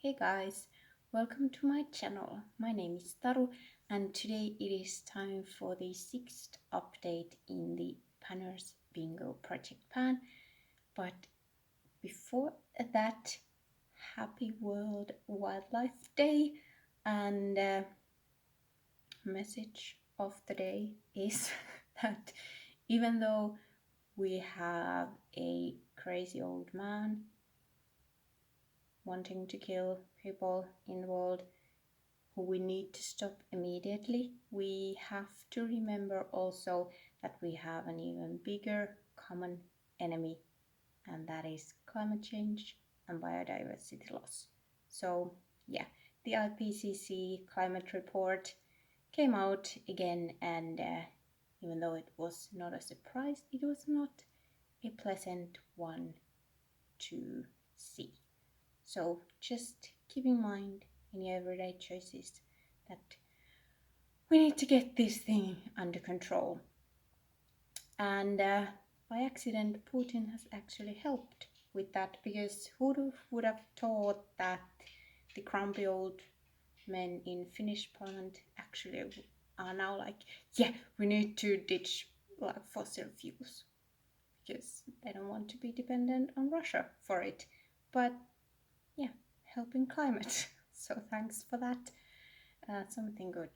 Hey guys, welcome to my channel. My name is Taru and today it is time for the 6th update in the Panners Bingo Project Pan. But before that, happy World Wildlife Day, and message of the day is that even though we have a crazy old man wanting to kill people in the world who we need to stop immediately, we have to remember also that we have an even bigger common enemy, and that is climate change and biodiversity loss. So yeah, the IPCC climate report came out again, and even though it was not a surprise, it was not a pleasant one to see. So just keep in mind in your everyday choices that we need to get this thing under control. And by accident, Putin has actually helped with that, because who would have thought that the grumpy old men in Finnish parliament actually are now like, yeah, we need to ditch like fossil fuels because they don't want to be dependent on Russia for it. But yeah, helping climate. So thanks for that. Something good.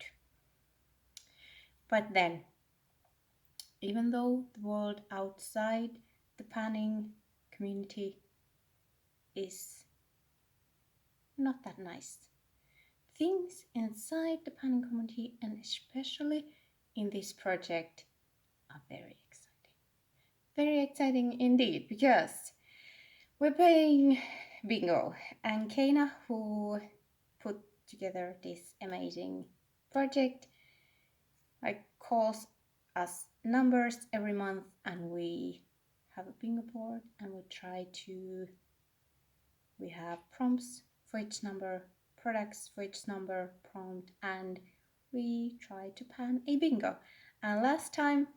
But then, even though the world outside the panning community is not that nice, things inside the panning community, and especially in this project, are very exciting. Very exciting indeed, because we're playing bingo, and Caena, who put together this amazing project, like calls us numbers every month, and we have a bingo board, and we have prompts for each number, products for each number, prompt, and we try to pan a bingo. And last time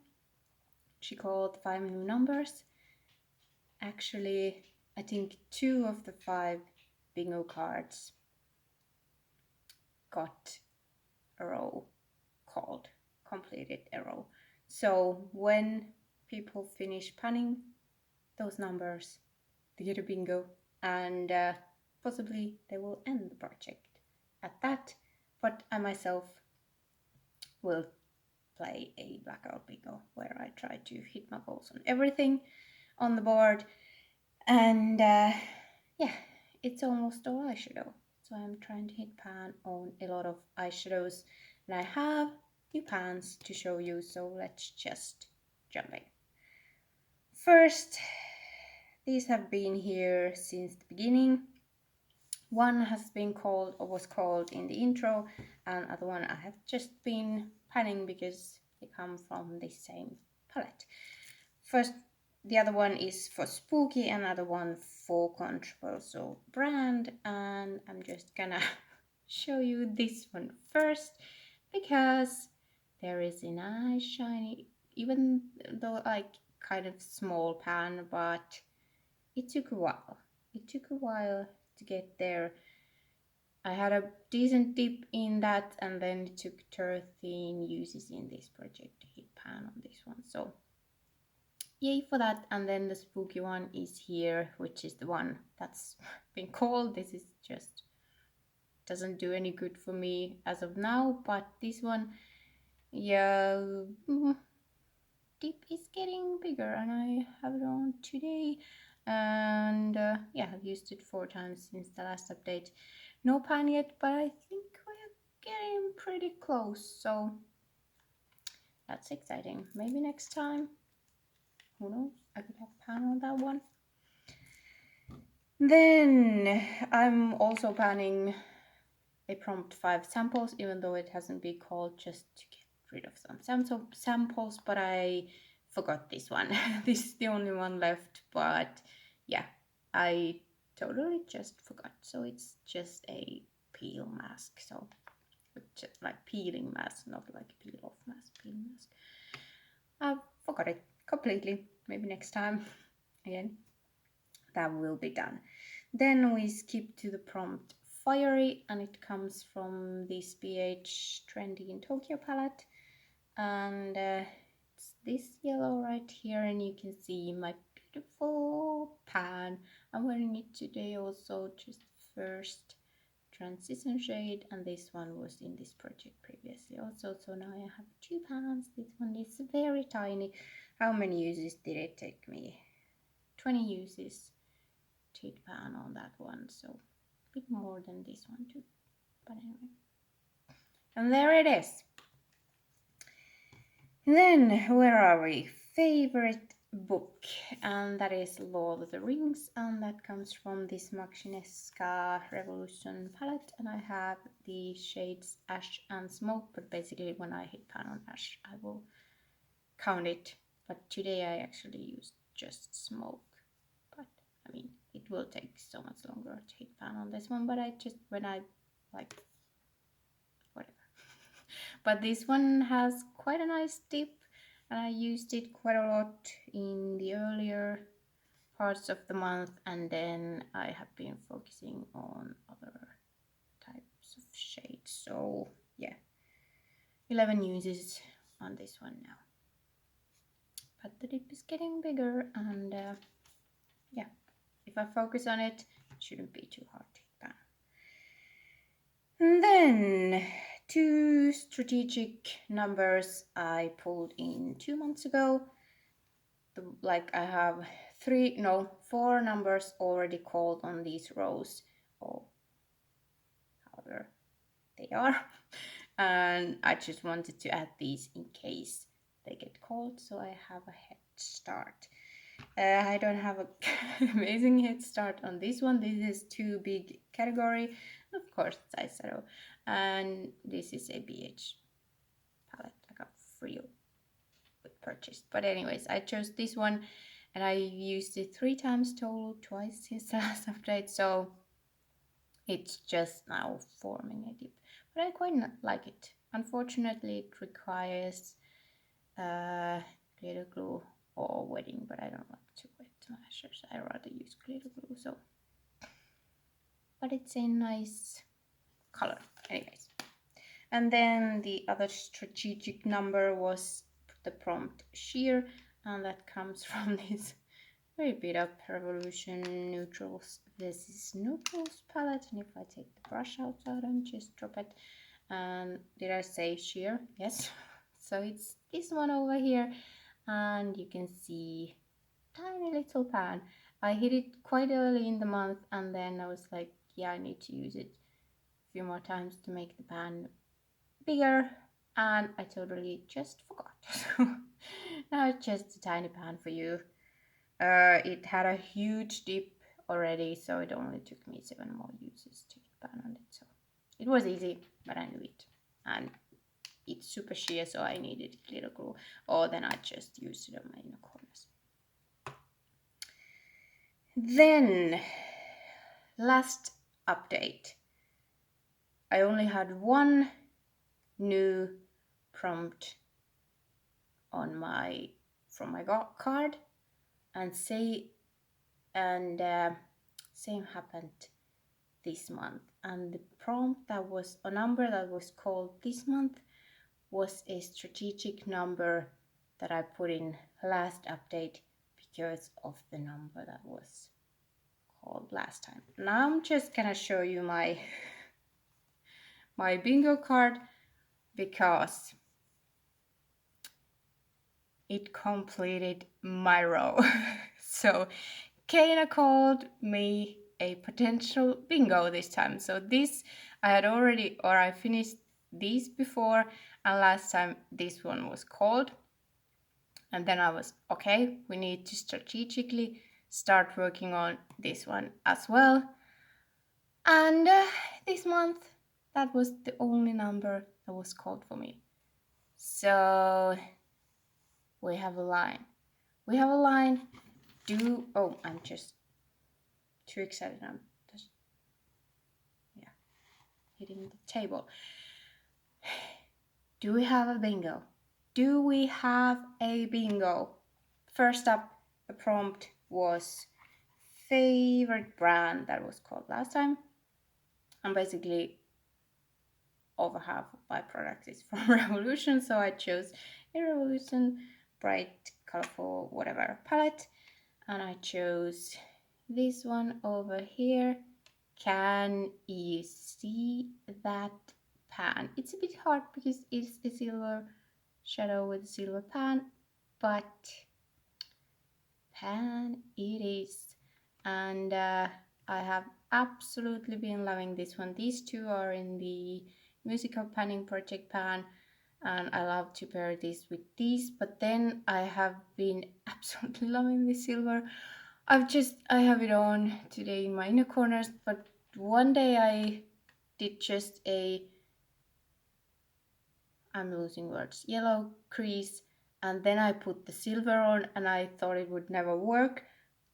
she called 5 new numbers. Actually, I think 2 of the 5 bingo cards got a row called, completed a row. So when people finish panning those numbers, they get a bingo, and possibly they will end the project at that. But I myself will play a blackout bingo where I try to hit my goals on everything on the board, and yeah, it's almost all eyeshadow, so I'm trying to hit pan on a lot of eyeshadows, and I have new pans to show you, so let's just jump in. First, these have been here since the beginning. One has been called, or was called, in the intro, and other one I have just been panning because they come from the same palette. First, the other one is for Spooky, another one for Controversial Brand, and I'm just gonna show you this one first because there is a nice shiny, even though like kind of small pan, but it took a while. It took a while to get there. I had a decent dip in that, and then it took 13 uses in this project to hit pan on this one. So yay for that. And then the spooky one is here, which is the one that's been called. This is just doesn't do any good for me as of now, but this one, yeah, dip is getting bigger, and I have it on today, and yeah, I've used it 4 times since the last update. No pan yet, but I think we're getting pretty close, so that's exciting. Maybe next time, who knows, I could have pan on that one. Then I'm also panning a prompt 5 samples, even though it hasn't been called, just to get rid of some samples, but I forgot this one. This is the only one left, but yeah, I totally just forgot. So it's just a peel mask, so just like peeling mask, not like peel off mask, peel mask. I forgot it completely. Maybe next time again that will be done. Then we skip to the prompt Fiery, and it comes from this BH Trendy in Tokyo palette. And it's this yellow right here, and you can see my beautiful pan. I'm wearing it today also, just first transition shade, and this one was in this project previously also. So now I have two pans. This one is very tiny. How many uses did it take me? 20 uses to hit pan on that one, so a bit more than this one too, but anyway. And there it is. And then where are we? Favorite book, and that is Lord of the Rings, and that comes from this Maxinesca Revolution palette, and I have the shades Ash and Smoke, but basically when I hit pan on Ash I will count it, but today I actually used just Smoke. But I mean, it will take so much longer to hit pan on this one, but I just, when I like, whatever. But this one has quite a nice dip, and I used it quite a lot in the earlier parts of the month, and then I have been focusing on other types of shades. So yeah, 11 uses on this one now. But the dip is getting bigger, and yeah, if I focus on it, it shouldn't be too hard to hit pan. And then 2 strategic numbers I pulled in 2 months ago. Like I have 4 numbers already called on these rows, or however they are. And I just wanted to add these in case they get called, so I have a head start. I don't have an amazing head start on this one. This is too big category. Of course, it's Isaro. And this is a BH palette I got free with purchase. But anyways, I chose this one, and I used it 3 times total, twice since the last update. So it's just now forming a dip. But I quite like it. Unfortunately, it requires glitter glue or wetting, but I don't like to wet lashes. I rather use glitter glue. So, but it's a nice color, anyways. And then the other strategic number was the prompt sheer, and that comes from this very beat up Revolution neutrals. This is neutrals palette, and if I take the brush out and just drop it, and did I say sheer? Yes. So it's this one over here, and you can see tiny little pan. I hit it quite early in the month, and then I was like, yeah, I need to use it a few more times to make the pan bigger, and I totally just forgot. So now it's just a tiny pan for you. It had a huge dip already, so it only took me 7 more uses to hit pan on it. So it was easy, but I knew it, and it's super sheer, so I needed glitter glue, or then I just used it on my inner corners. Then last update, I only had 1 new prompt on from my card, and same happened this month, and the prompt that was a number that was called this month was a strategic number that I put in last update because of the number that was called last time. Now I'm just gonna show you my bingo card, because it completed my row. So Caena called me a potential bingo this time. So this I had already, or I finished these before, and last time this one was called. And then I was, okay, we need to strategically start working on this one as well. And this month, that was the only number that was called for me. So we have a line. We have a line. I'm just too excited. I'm just, hitting the table. Do we have a bingo? Do we have a bingo? First up, the prompt was favorite brand that was called last time. And basically over half of my products is from Revolution, so I chose a Revolution bright, colorful, whatever palette, and I chose this one over here. Can you see that pan? It's a bit hard because it's a silver shadow with a silver pan, but pan it is. And I have absolutely been loving this one. These two are in the musical panning project pan, and I love to pair this with these, but then I have been absolutely loving the silver. I have it on today in my inner corners, but one day I did just I'm losing words, yellow crease, and then I put the silver on and I thought it would never work,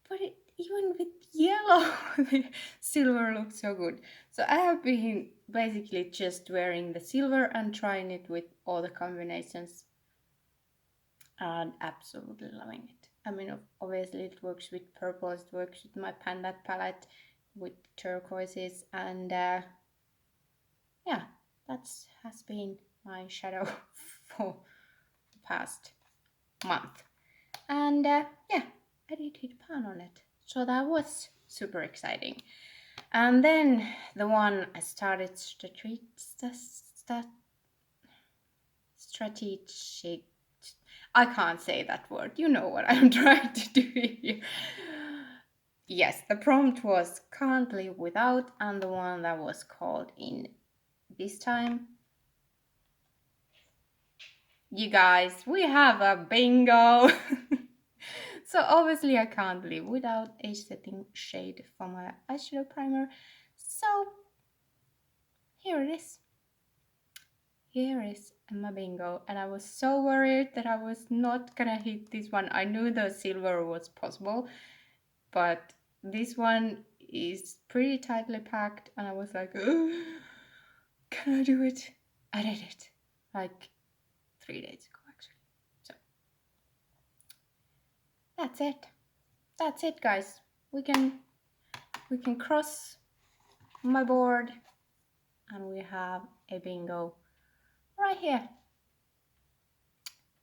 but even with yellow, the silver looks so good. So I have been basically just wearing the silver and trying it with all the combinations and absolutely loving it. I mean, obviously it works with purples, it works with my panda palette, with turquoises, and yeah, that has been my shadow for the past month. And yeah, I did hit pan on it, so that was super exciting. And then the one I started strategic. I can't say that word. You know what I'm trying to do here. Yes, the prompt was can't live without, and the one that was called in this time. You guys, we have a bingo. So obviously I can't live without a setting shade for my eyeshadow primer. So here it is. Here is my bingo, and I was so worried that I was not gonna hit this one. I knew the silver was possible, but this one is pretty tightly packed, and I was like, can I do it? I did it, like 3 days ago actually. So that's it guys. We can cross my board and we have a bingo right here.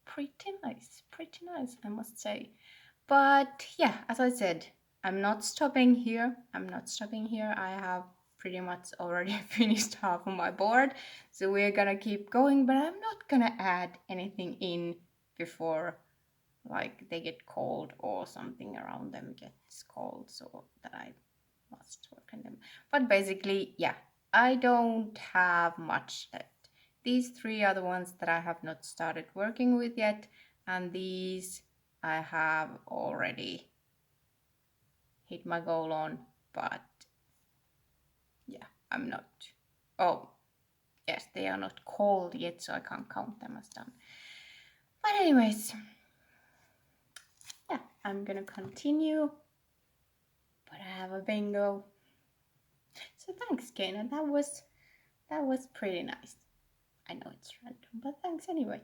Pretty nice I must say. But yeah, as I said, I'm not stopping here. I have pretty much already finished half of my board, so we're gonna keep going, but I'm not gonna add anything in before like they get cold or something around them gets cold, so that I must work on them. But basically, yeah, I don't have much left. These three are the ones that I have not started working with yet, and these I have already hit my goal on, but yeah, I'm not. Oh, yes, they are not cold yet, so I can't count them as done. But anyways, yeah, I'm gonna continue, but I have a bingo. So thanks, Caena. That was pretty nice. I know it's random, but thanks anyway.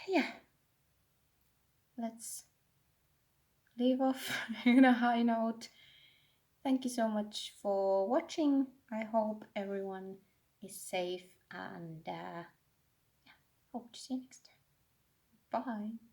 Yeah. Let's leave off in a high note. Thank you so much for watching. I hope everyone is safe and yeah, hope to see you next time. Bye.